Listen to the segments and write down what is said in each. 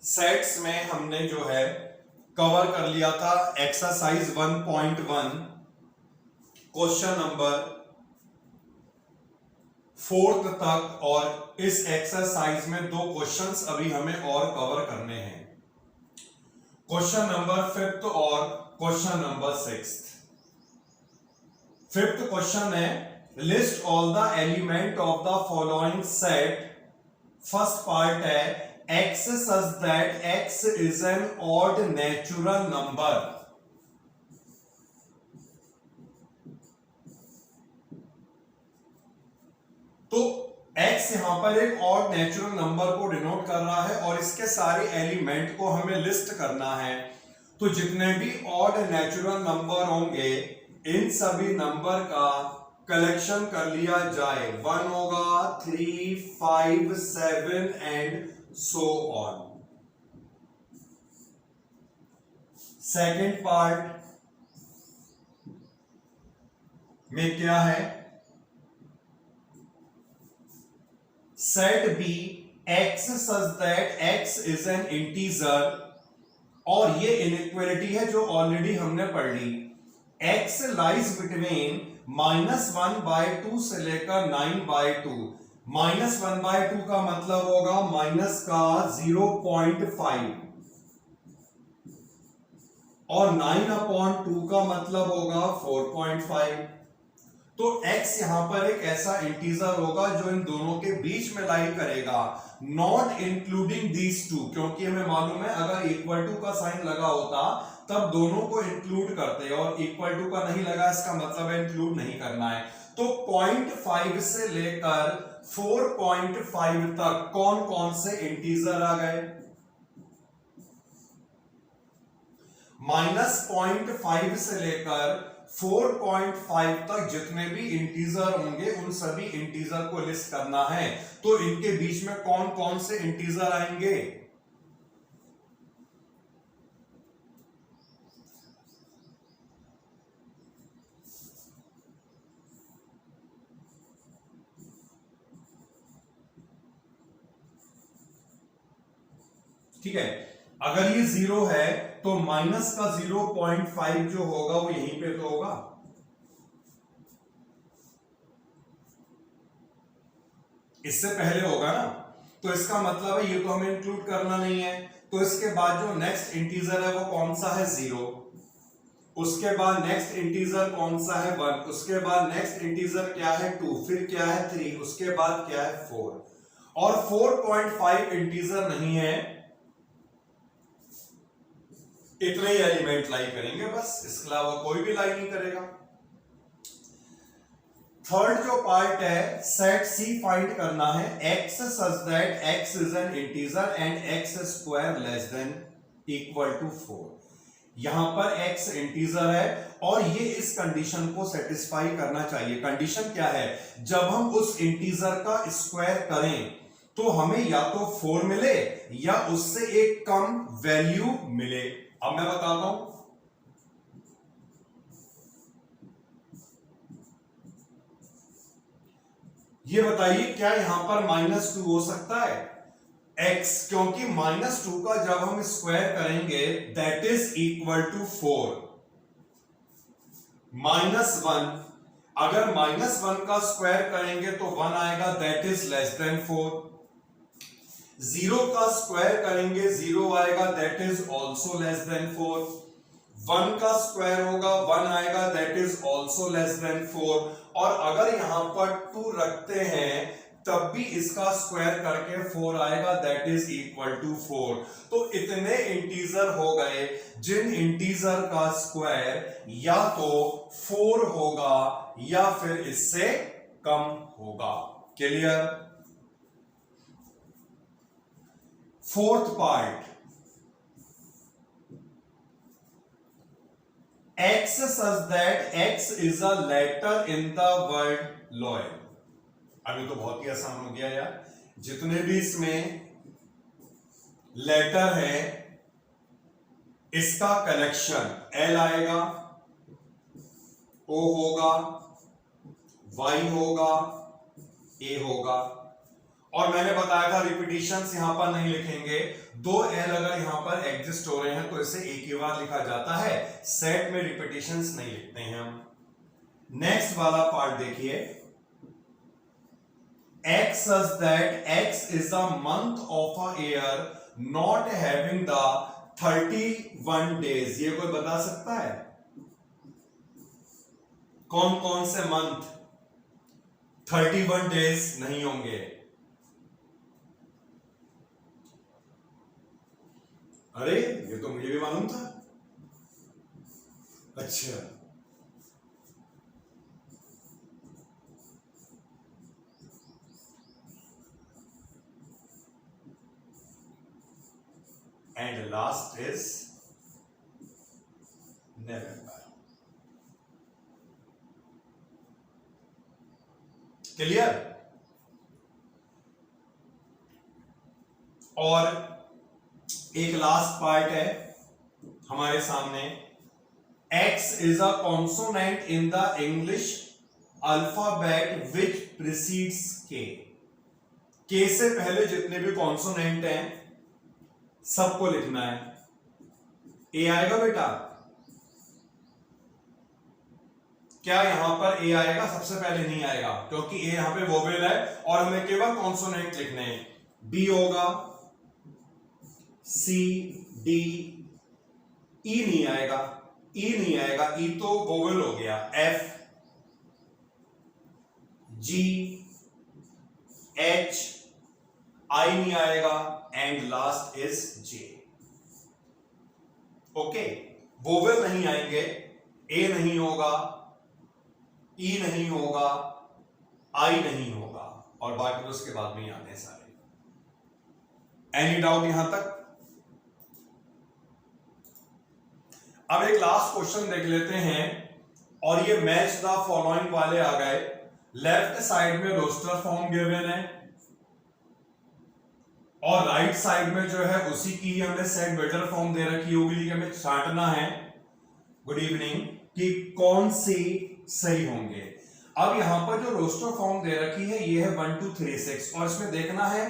Sets में हमने जो है कवर कर लिया था एक्सरसाइज 1.1 क्वेश्चन नंबर 4 तक, और इस एक्सरसाइज में दो क्वेश्चंस अभी हमें और कवर करने हैं, क्वेश्चन नंबर 5 और क्वेश्चन नंबर 6। 5th क्वेश्चन है list all the element of the following set. First part है x such that x is an odd natural number। तो x यहां पर एक ऑड नेचुरल नंबर को डिनोट कर रहा है और इसके सारे एलिमेंट को हमें लिस्ट करना है। तो जितने भी ऑड नेचुरल नंबर होंगे इन सभी नंबर का कलेक्शन कर लिया जाए। 1 होगा, 3, 5, 7 and so on. Second part में क्या है, set B x such that x is an integer, और ये इनइक्वालिटी है जो ऑलरेडी हमने पढ़ ली। x लाइज बिटवीन -1/2 से लेकर 9/2। -1/2 का मतलब होगा माइनस का 0.5 और 9/2 का मतलब होगा 4.5। तो x यहां पर एक ऐसा इंटीजर होगा जो इन दोनों के बीच में लाई करेगा, नॉट इंक्लूडिंग दीज टू, क्योंकि हमें मालूम है अगर इक्वल टू का साइन लगा होता तब दोनों को इंक्लूड करते, और इक्वल टू का नहीं लगा इसका मतलब है इंक्लूड नहीं करना है। तो 0.5 से लेकर 4.5 तक कौन कौन से इंटीजर आ गए। -0.5 से लेकर 4.5 तक जितने भी इंटीजर होंगे उन सभी इंटीजर को लिस्ट करना है। तो इनके बीच में कौन कौन से इंटीजर आएंगे। ठीक है, अगर ये 0 है तो माइनस का 0.5 जो होगा वो यहीं पे तो होगा। इससे पहले होगा ना, तो इसका मतलब है ये तो हमें इंक्लूड करना नहीं है। तो इसके बाद जो नेक्स्ट इंटीजर है वो कौन सा है, 0। उसके बाद नेक्स्ट इंटीजर कौन सा है, 1। उसके बाद नेक्स्ट इंटीजर क्या है, 2। फिर क्या है, 3। उसके बाद क्या है, 4। और 4.5 इंटीजर नहीं है, इतने ही एलिमेंट लाई करेंगे बस, इसके अलावा कोई भी लाई नहीं करेगा। थर्ड जो पार्ट है सेट सी फाइंड करना है, x such that x is an integer and x square less than equal to 4। यहां पर x इंटीजर है और ये इस कंडीशन को सेटिस्फाई करना चाहिए। कंडीशन क्या है, जब हम उस इंटीजर का स्क्वायर करें तो हमें या तो 4 मिले या उससे एक कम वैल्यू मिले। अब मैं बताता हूं, ये बताइए क्या यहां पर -2 हो सकता है x, क्योंकि -2 का जब हम स्क्वायर करेंगे दैट इज इक्वल टू 4। -1, अगर -1 का स्क्वायर करेंगे तो 1 आएगा दैट इज लेस देन 4। 0 का स्क्वायर करेंगे 0 आएगा that is also less than 4। 1 का स्क्वायर होगा 1 आएगा that is also less than 4। और अगर यहां पर 2 रखते हैं तब भी इसका स्क्वायर करके 4 आएगा दैट इज इक्वल टू 4। तो इतने इंटीजर हो गए जिन इंटीजर का स्क्वायर या तो 4 होगा या फिर इससे कम होगा। Clear. Fourth part, x such that x is a letter in the word loyal। अभी तो बहुत ही आसान हो गया यार, जितने भी इसमें लेटर है इसका कलेक्शन L आएगा, O होगा, Y होगा, A होगा, और मैंने बताया था रिपीटिशंस यहां पर नहीं लिखेंगे, दो एल अगर यहां पर एग्जिस्ट हो रहे हैं तो इसे एक ही बार लिखा जाता है, सेट में रिपीटिशंस नहीं लिखते हैं हम। नेक्स्ट वाला पार्ट देखिए, X such that X is the month of a year not having the 31 days। ये कोई बता सकता है कौन कौन से मंथ 31 डेज नहीं होंगे? अरे ये तो मुझे भी मालूम था। अच्छा, and last is November। Clear? और एक लास्ट पार्ट है हमारे सामने, X is a consonant in the English alphabet which precedes K। K से पहले जितने भी कॉन्सोनेंट हैं सबको लिखना है। ए आएगा बेटा? क्या यहां पर ए आएगा? सबसे पहले नहीं आएगा क्योंकि ए यहां पे वोवेल है और हमें केवल कॉन्सोनेंट लिखने हैं। बी होगा, सी, डी, ई नहीं आएगा, ई नहीं आएगा, ई तो वोवेल हो गया। एफ, जी, एच, आई नहीं आएगा, and last is J. Okay, vowel नहीं आएंगे, ए नहीं होगा, ई नहीं होगा, आई नहीं होगा, और बाकी तो उसके बाद में ही आते हैं सारे। एनी डाउट यहां तक? अब एक लास्ट क्वेश्चन देख लेते हैं, और ये मैच द फॉलोइंग वाले आ गए। लेफ्ट साइड में रोस्टर फॉर्म गिवन है और राइट साइड में जो है उसी की हमें सेट बिल्डर फॉर्म दे रखी होगी, हमें छांटना है। गुड इवनिंग, कि कौन सी सही होंगे। अब यहां पर जो रोस्टर फॉर्म दे रखी है ये है 1 2 3 6, और इसमें देखना है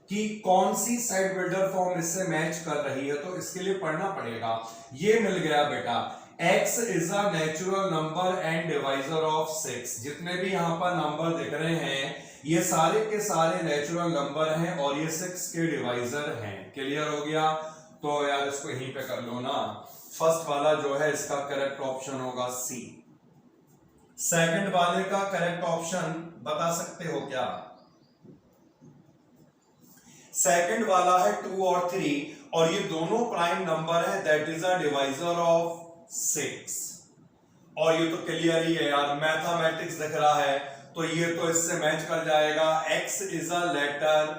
कि कौन सी सेट बिल्डर फॉर्म इससे मैच कर रही है, तो इसके लिए पढ़ना पड़ेगा। ये मिल गया बेटा, x is a natural number and divisor of 6। जितने भी यहां पर नंबर दिख रहे हैं ये सारे के सारे नेचुरल नंबर हैं और ये 6 के डिवाइजर हैं। क्लियर हो गया? तो यार इसको यहीं पे कर लो ना। फर्स्ट वाला जो है इसका करेक्ट ऑप्शन होगा सी। सेकंड वाले का करेक्ट ऑप्शन बता सकते हो क्या? सेकंड वाला है 2 और 3, और ये दोनों प्राइम नंबर है, that is a divisor of 6। और ये तो क्लियर ही है यार, मैथमेटिक्स दिख रहा है तो ये तो इससे मैच कर जाएगा। x is a letter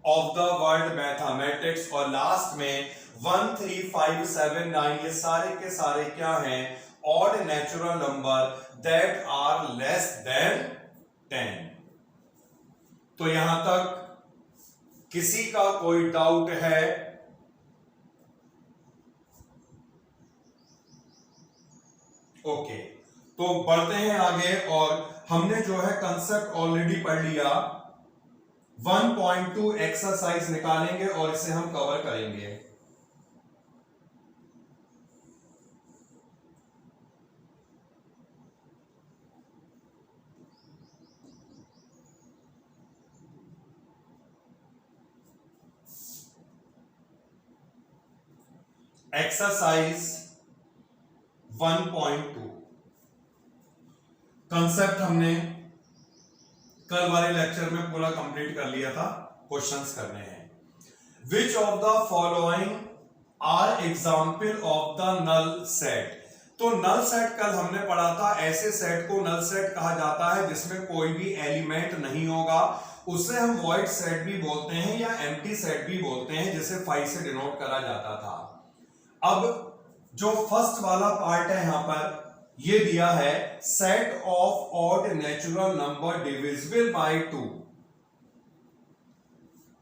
of the word mathematics, और लास्ट में 1 3 5 7 9 ये सारे के सारे क्या हैं? Odd natural number that are less than 10। तो यहां तक किसी का कोई डाउट है? ओके, तो बढ़ते हैं आगे, और हमने जो है कंसेप्ट ऑलरेडी पढ़ लिया। 1.2 एक्सरसाइज निकालेंगे और इसे हम कवर करेंगे। एक्सरसाइज 1.2 कंसेप्ट हमने कल वाले लेक्चर में पूरा कंप्लीट कर लिया था। क्वेश्चंस करने हैं। Which of the following are example of the null set. तो नल सेट कल हमने पढ़ा था, ऐसे सेट को नल सेट कहा जाता है जिसमें कोई भी एलिमेंट नहीं होगा। उसे हम वॉइड सेट भी बोलते हैं या एम्प्टी सेट भी बोलते हैं, जिसे 5 से डिनोट करा जाता था। अब जो फर्स्ट वाला पार्ट है यहां पर ये दिया है, set of odd natural number divisible by 2।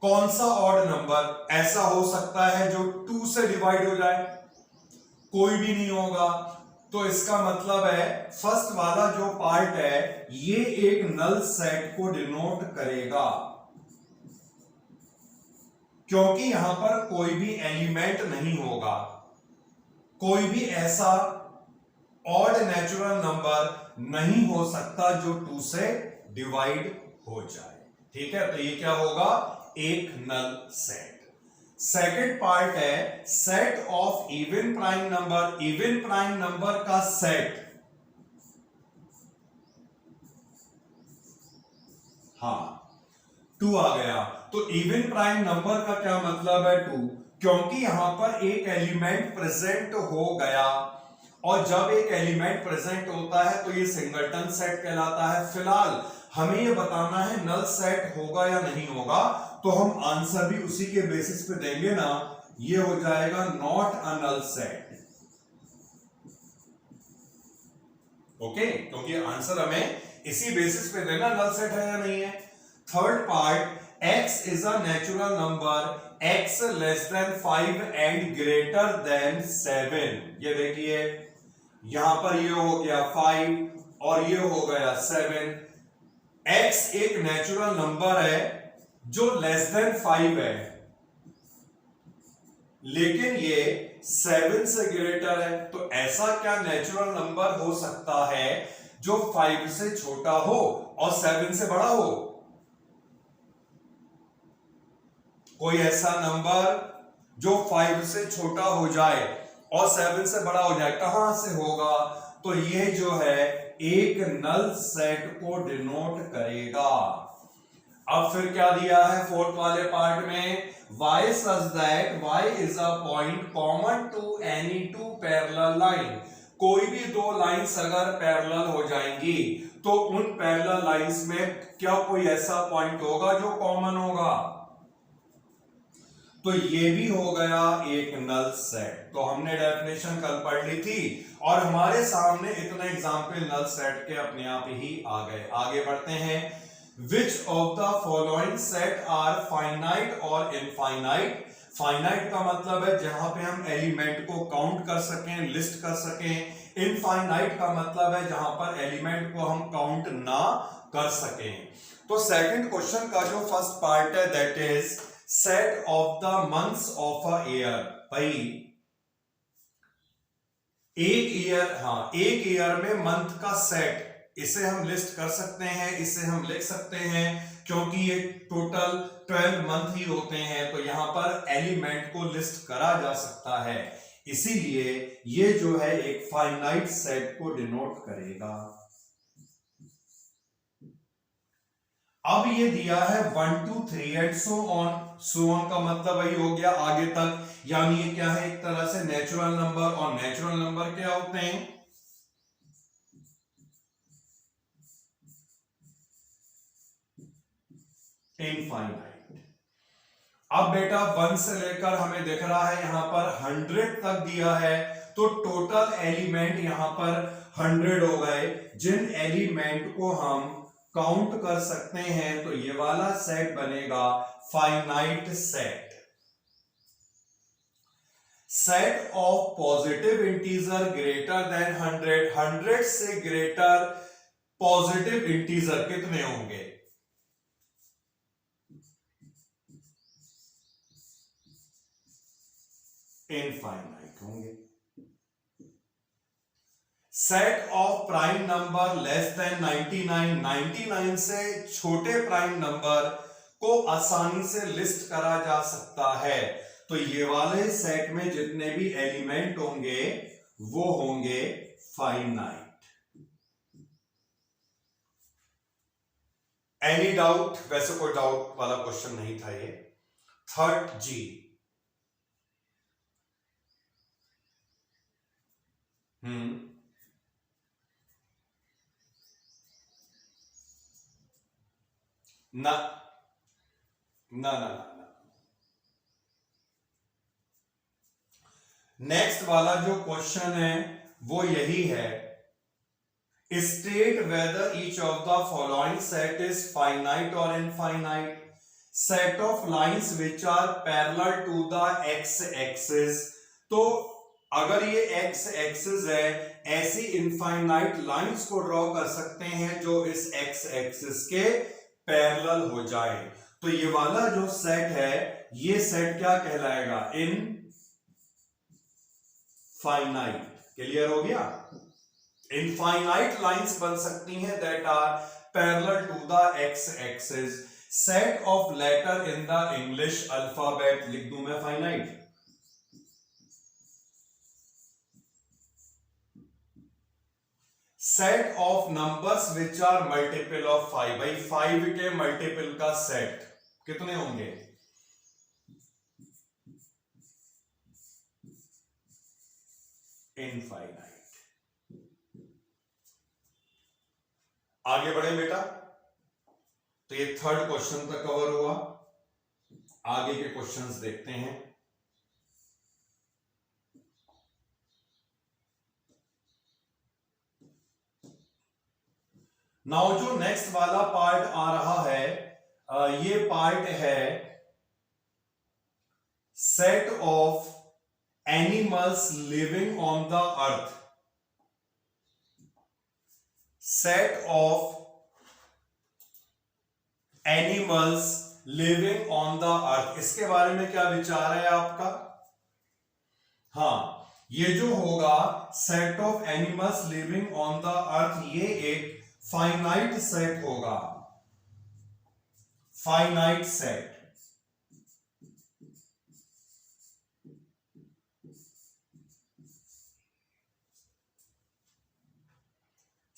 कौन सा ऑड नंबर ऐसा हो सकता है जो 2 से डिवाइड हो जाए? कोई भी नहीं होगा। तो इसका मतलब है फर्स्ट वाला जो पार्ट है ये एक नल सेट को डिनोट करेगा। क्योंकि यहां पर कोई भी एलिमेंट नहीं होगा, कोई भी ऐसा ऑड नेचुरल नंबर नहीं हो सकता जो 2 से डिवाइड हो जाए। ठीक है, तो ये क्या होगा, एक नल सेट। सेकंड पार्ट है set of even prime number. Even prime number का सेट, हाँ 2 आ गया, तो इवन प्राइम नंबर का क्या मतलब है 2, क्योंकि यहां पर एक एलिमेंट प्रेजेंट हो गया, और जब एक एलिमेंट प्रेजेंट होता है तो ये सिंगलटन सेट कहलाता है। फिलहाल हमें ये बताना है नल सेट होगा या नहीं होगा, तो हम आंसर भी उसी के बेसिस पे देंगे ना, ये हो जाएगा not a null set. Okay, क्योंकि आंसर हमें इसी बेसिस पे देना नल सेट है या नहीं है। Third part, x is a natural number, x less than 5 and greater than 7। ये देखिए यहां पर ये हो गया 5 और ये हो गया 7। x एक नेचुरल नंबर है जो लेस देन 5 है, लेकिन ये 7 से ग्रेटर है। तो ऐसा क्या नेचुरल नंबर हो सकता है जो 5 से छोटा हो और 7 से बड़ा हो? कोई ऐसा नंबर जो 5 से छोटा हो जाए और 7 से बड़ा हो जाए, कहां से होगा? तो ये जो है एक नल सेट को डिनोट करेगा। अब फिर क्या दिया है फोर्थ वाले पार्ट में, y such that y is a point common to any two parallel line। कोई भी दो लाइंस अगर पैरेलल हो जाएंगी तो उन पैरेलल लाइंस में क्या कोई ऐसा पॉइंट होगा जो कॉमन होगा? तो ये भी हो गया एक नल सेट। तो हमने डेफिनेशन कल पढ़ ली थी और हमारे सामने इतने एग्जाम्पल नल सेट के अपने आप ही आ गए। आगे बढ़ते हैं। Which of the following set are finite और infinite? फाइनाइट का मतलब है जहां पे हम एलिमेंट को काउंट कर सकें, लिस्ट कर सकें। इनफाइनाइट का मतलब है जहां पर एलिमेंट को हम काउंट ना कर सकें। तो सेकंड क्वेश्चन का जो फर्स्ट पार्ट है that is set of the months of a year. भाई एक ईयर, हाँ एक ईयर में मंथ का सेट, इसे हम लिस्ट कर सकते हैं, इसे हम लिख सकते हैं, क्योंकि ये टोटल 12 मंथ ही होते हैं। तो यहां पर एलिमेंट को लिस्ट करा जा सकता है, इसीलिए ये जो है एक फाइनाइट सेट को डिनोट करेगा। अब ये दिया है 1 2 3 and so on. So on का मतलब वही हो गया आगे तक, यानी ये क्या है एक तरह से नेचुरल नंबर, और नेचुरल नंबर क्या होते हैं? इनफाइनाइट। अब बेटा 1 से लेकर हमें दिख रहा है यहां पर 100 तक दिया है, तो टोटल एलिमेंट यहां पर 100 हो गए, जिन एलिमेंट को हम काउंट कर सकते हैं। तो ये वाला सेट बनेगा finite set. Set of positive integer greater than 100। 100 से ग्रेटर पॉजिटिव इंटीजर कितने होंगे? इनफाइनाइट होंगे। Set of prime number less than 99। 99 से छोटे प्राइम नंबर को आसानी से लिस्ट करा जा सकता है। तो ये वाले सेट में जितने भी एलिमेंट होंगे वो होंगे फाइनाइट। Any doubt? वैसे कोई डाउट वाला क्वेश्चन नहीं था ये। थर्ड जी, ना ना ना ना। नेक्स्ट वाला जो क्वेश्चन है वो यही है, state whether each of the following set is finite और infinite. Set of lines which are parallel to the x axis. तो अगर ये एक्स एक्सिस है, ऐसी इनफाइनाइट लाइंस को ड्रॉ कर सकते हैं जो इस एक्स एक्सिस के पैरेलल हो जाए। तो ये वाला जो सेट है, ये सेट क्या कहलाएगा? इनफाइनाइट। क्लियर हो गया? इनफाइनाइट लाइंस बन सकती हैं that are parallel to the x axis. Set of letter in the English alphabet लिख दूं मैं finite. Set of numbers which are multiple of 5। भाई 5 के मल्टीपल का सेट कितने होंगे? इनफाइनाइट। आगे बढ़े बेटा। तो ये थर्ड क्वेश्चन तक कवर हुआ। आगे के क्वेश्चंस देखते हैं। नाउ जो नेक्स्ट वाला पार्ट आ रहा है, ये पार्ट है set of animals living on the earth. Set of animals living on the earth, इसके बारे में क्या विचार है आपका? हाँ, ये जो होगा set of animals living on the earth, ये एक फाइनाइट सेट होगा। Finite set.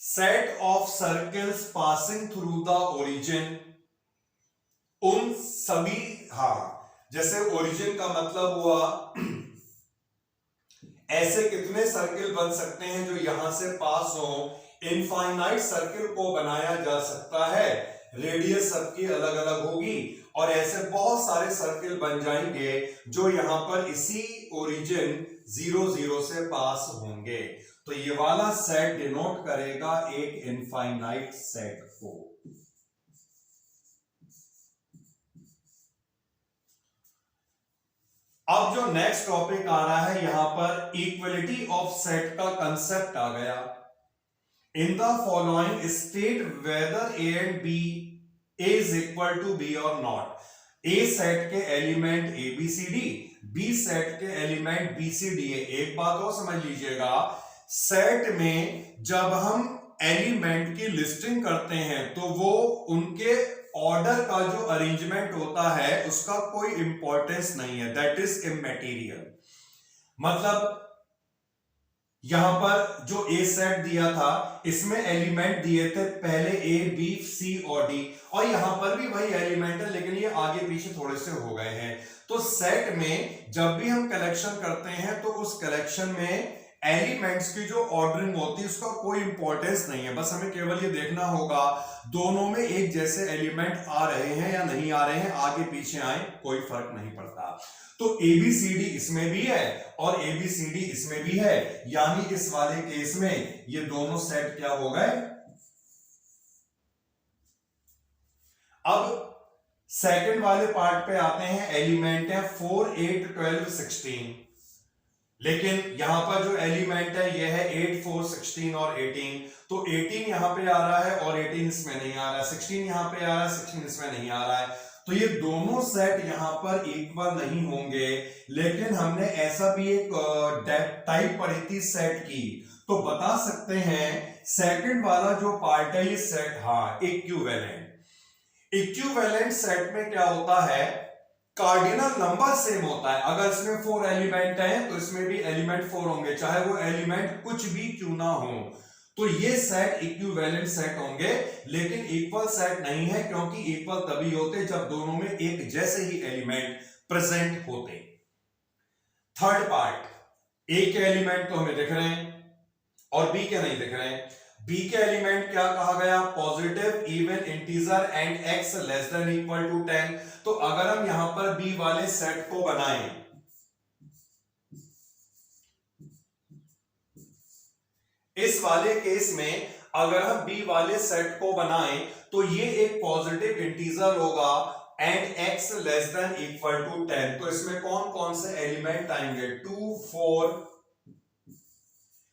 Set of circles passing through the origin. उन सभी, हाँ, जैसे ओरिजिन का मतलब हुआ ऐसे कितने सर्किल बन सकते हैं जो यहां से पास हो। इनफाइनाइट सर्किल को बनाया जा सकता है, रेडियस सबकी अलग अलग होगी और ऐसे बहुत सारे सर्किल बन जाएंगे जो यहां पर इसी ओरिजिन 0 0 से पास होंगे। तो ये वाला सेट डिनोट करेगा एक इनफाइनाइट सेट को। अब जो नेक्स्ट टॉपिक आ रहा है यहां पर इक्वलिटी ऑफ सेट का कंसेप्ट आ गया। In the following state whether A and B is equal to B और नॉट। ए सेट के element A B C D, B set के एलिमेंट बी सी डी है। एक बात और समझ लीजिएगा, सेट में जब हम एलिमेंट की लिस्टिंग करते हैं तो वो उनके ऑर्डर का जो अरेंजमेंट होता है उसका कोई इंपॉर्टेंस नहीं है, दैट इज इमैटेरियल। मतलब यहां पर जो ए सेट दिया था इसमें एलिमेंट दिए थे पहले ए बी सी और डी, और यहां पर भी वही एलिमेंट है लेकिन ये आगे पीछे थोड़े से हो गए हैं। तो सेट में जब भी हम कलेक्शन करते हैं तो उस कलेक्शन में एलिमेंट्स की जो ऑर्डरिंग होती है उसका कोई इंपॉर्टेंस नहीं है, बस हमें केवल ये देखना होगा दोनों में एक जैसे एलिमेंट आ रहे हैं या नहीं आ रहे हैं, आगे पीछे आए कोई फर्क नहीं पड़ता। तो एबीसीडी इसमें भी है और एबीसीडी इसमें भी है, यानी इस वाले केस में ये दोनों सेट क्या हो गए। अब सेकंड वाले पार्ट पे आते हैं। एलिमेंट है 4 8 12 16, लेकिन यहां पर जो एलिमेंट है यह है 8 4 16 और 18। तो 18 यहां पे आ रहा है और 18 इसमें नहीं आ रहा है, 16 यहां पे आ रहा है, 16 इसमें नहीं आ रहा है। तो ये दोनों सेट यहां पर इक्वल नहीं होंगे, लेकिन हमने ऐसा भी एक टाइप पढ़ी थी सेट की, तो बता सकते हैं सेकंड वाला जो पार्ट है ये सेट, हाँ, इक्विवेलेंट। इक्विवेलेंट सेट में क्या होता है, कार्डिनल नंबर सेम होता है। अगर इसमें 4 एलिमेंट हैं तो इसमें भी एलिमेंट 4 होंगे, चाहे वो एलिमेंट कुछ भी क्यों ना हो। तो ये सेट इक्विवेलेंट सेट होंगे, लेकिन इक्वल सेट नहीं है, क्योंकि इक्वल तभी होते जब दोनों में एक जैसे ही एलिमेंट प्रेजेंट होते। थर्ड पार्ट, ए के एलिमेंट तो हमें दिख रहे हैं और बी के नहीं दिख रहे हैं। बी के एलिमेंट क्या कहा गया, positive even integer and x less than equal to 10। तो अगर हम यहां पर बी वाले सेट को बनाएं, इस वाले केस में अगर हम बी वाले सेट को बनाएं तो ये एक पॉजिटिव इंटीजर होगा and x less than equal to 10। तो इसमें कौन कौन से एलिमेंट आएंगे, 2 4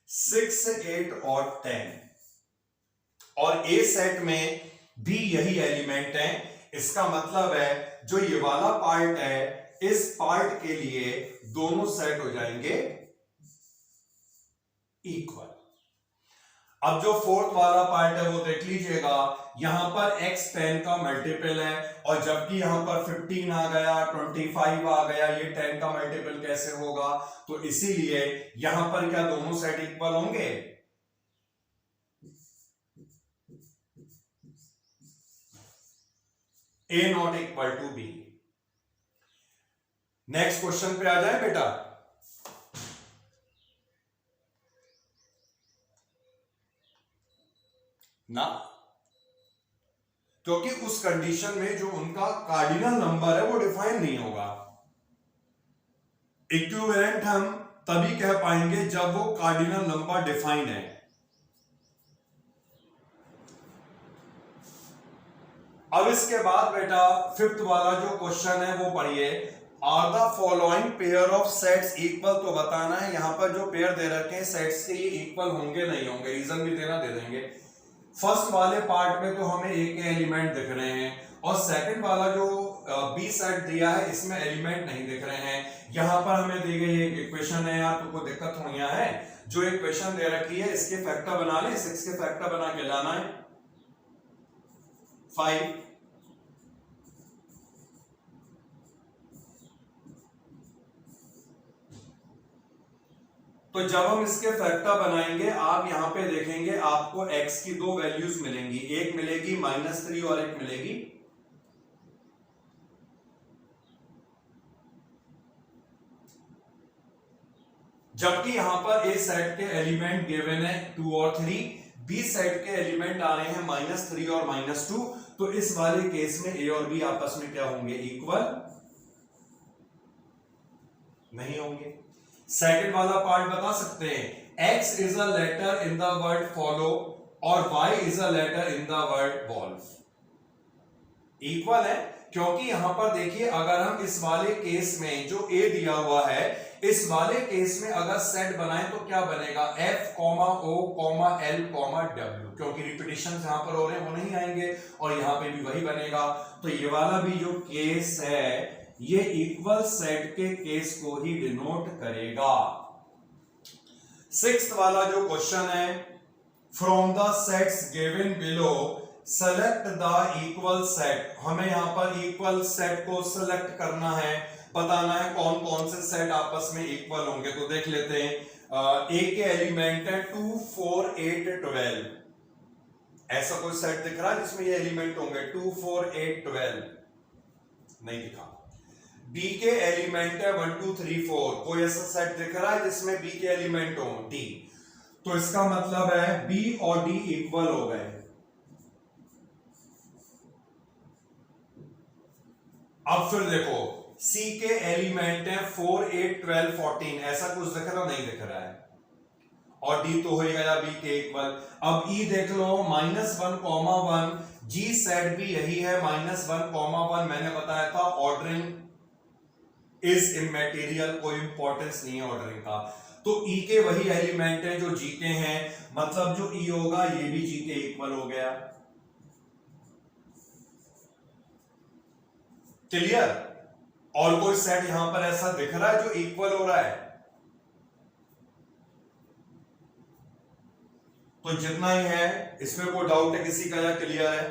6 8 और 10। और ए सेट में भी यही एलिमेंट हैं, इसका मतलब है जो ये वाला पार्ट है, इस पार्ट के लिए दोनों सेट हो जाएंगे इक्वल। अब जो फोर्थ वाला पार्ट है वो देख लीजिएगा, यहां पर x 10 का मल्टीपल है, और जबकि यहां पर 15 आ गया, 25 आ गया, ये 10 का मल्टीपल कैसे होगा? तो इसीलिए यहां पर क्या दोनों सेट इक्वल होंगे? A not equal to B। Next question पे आ जाए बेटा। ना, क्योंकि उस कंडीशन में जो उनका कार्डिनल नंबर है वो डिफाइन नहीं होगा। इक्विवेलेंट हम तभी कह पाएंगे जब वो कार्डिनल नंबर डिफाइन है। अब इसके बाद बेटा फिफ्थ वाला जो क्वेश्चन है वो पढ़िए। Are the following pair of sets equal, तो बताना है यहां पर जो पेयर दे रखे हैं सेट्स के, ये इक्वल होंगे नहीं होंगे, रीजन भी देना, दे देंगे। फर्स्ट वाले पार्ट में तो हमें ए के एलिमेंट दिख रहे हैं, और सेकंड वाला जो बी सेट दिया है इसमें एलिमेंट नहीं दिख रहे हैं। यहां पर हमें दी गई एक इक्वेशन है यार, तुमको दिक्कत होनी है, जो इक्वेशन दे रखी है इसके फैक्टर बना ले, 6 के फैक्टर बना के लाना है 5। तो जब हम इसके फैक्टर बनाएंगे, आप यहां पे देखेंगे आपको x की दो वैल्यूज मिलेंगी, एक मिलेगी -3 और एक मिलेगी जबकि यहां पर ए सेट के एलिमेंट गिवन है 2 और 3, बी सेट के एलिमेंट आ रहे हैं -3 और -2, तो इस वाले केस में ए और बी आपस में क्या होंगे? इक्वल नहीं होंगे। सेकंड वाला पार्ट बता सकते हैं, x is a letter in the word follow और y is a letter in the word wolf. Equal है क्योंकि यहां पर देखिए, अगर हम इस वाले केस में जो a दिया हुआ है, इस वाले केस में अगर सेट बनाए तो क्या बनेगा? F, O, L, W, क्योंकि रिपीटिशन यहां पर हो रहे हैं वो नहीं आएंगे, और यहां पे भी वही बनेगा। तो ये वाला भी जो केस है ये इक्वल सेट के केस को ही डिनोट करेगा। सिक्स्थ वाला जो क्वेश्चन है, from the sets given below select the equal set. हमें यहां पर इक्वल सेट को सेलेक्ट करना है, बताना है कौन कौन से सेट आपस में इक्वल होंगे। तो देख लेते हैं, ए के एलिमेंट है 2, 4, 8, 12। ऐसा कोई सेट दिख रहा है जिसमें ये एलिमेंट होंगे 2, 4, 8, 12? नहीं दिखा। बी के एलिमेंट है 1, 2, 3, 4। कोई ऐसा सेट दिख रहा है जिसमें बी के एलिमेंट हो? डी। तो इसका मतलब है बी और डी इक्वल हो गए। अब फिर देखो, सी के एलिमेंट है 4, 8, 12, 14। ऐसा कुछ दिख रहा नहीं दिख रहा है, और डी तो हो ही गया बी के इक्वल। अब ई देख लो, -1, 1। जी सेट भी यही है, -1, 1। मैंने बताया था ऑर्डरिंग इज इमैटेरियल, कोई इंपॉर्टेंस नहीं है ऑर्डरिंग का। तो ई के वही एलिमेंट है जो जी के हैं, मतलब जो ई होगा ये भी जी के इक्वल हो गया। क्लियर? और कोई सेट यहां पर ऐसा दिख रहा है जो इक्वल हो रहा है? तो जितना ही है, इसमें कोई डाउट है किसी का या क्लियर है?